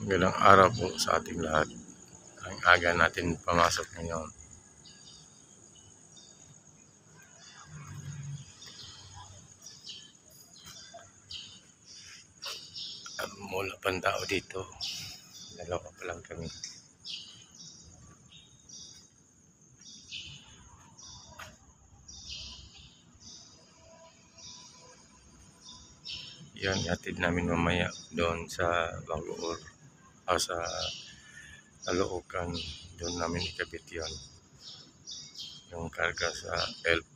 Magandang araw po sa ating lahat. Ang aga natin pumasok ngayon. Wala pang tao dito. Dalawa pa lang kami. Yan, atid namin mamaya doon sa Bagoor. Sa Caloocan. Doon namin ikabit yun. Yung karga sa ELP.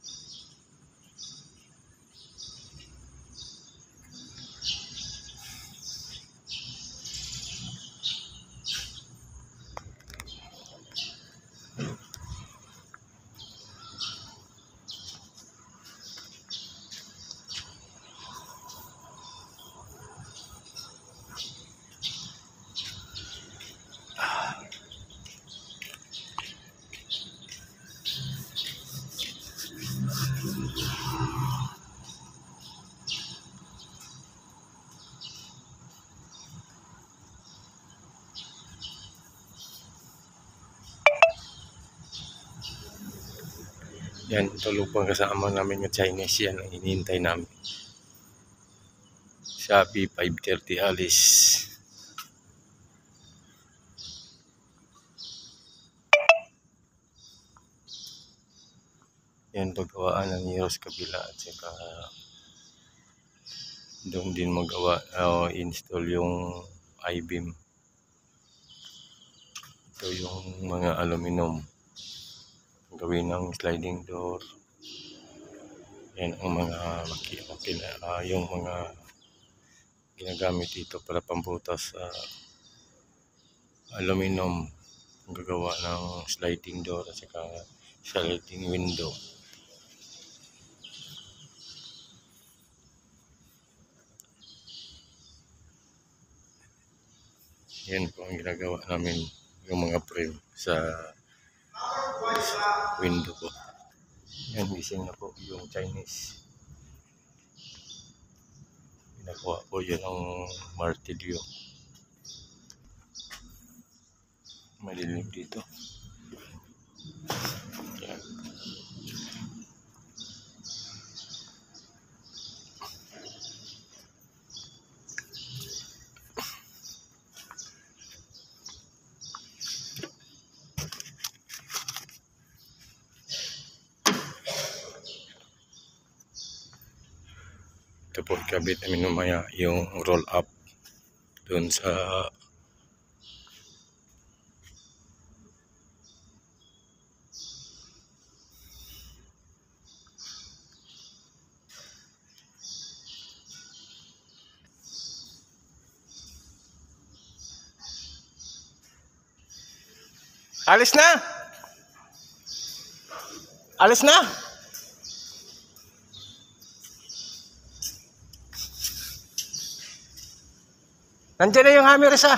Yan, tulog pang kasama namin ng Chinese. Yan ang hinihintay namin. Shopee 5:30 alis. Yan, paggawaan ng Heroes kabila at saka doon din magawa install yung I-beam. Ito yung mga aluminum gawin ng sliding door. Yan ang mga yung mga ginagamit dito para pambutas sa aluminum, gagawa ng sliding door at saka sliding window. Yan po ang ginagawa namin, yung mga frame sa window po. Yan, gising na po yung Chinese. Ginagawa po yun ang martilyo. Malilim dito. Yan. Ito po, ikabit namin mamaya yung roll up dun sa alis na! Alis na! Nandiyan na yung hammer isa.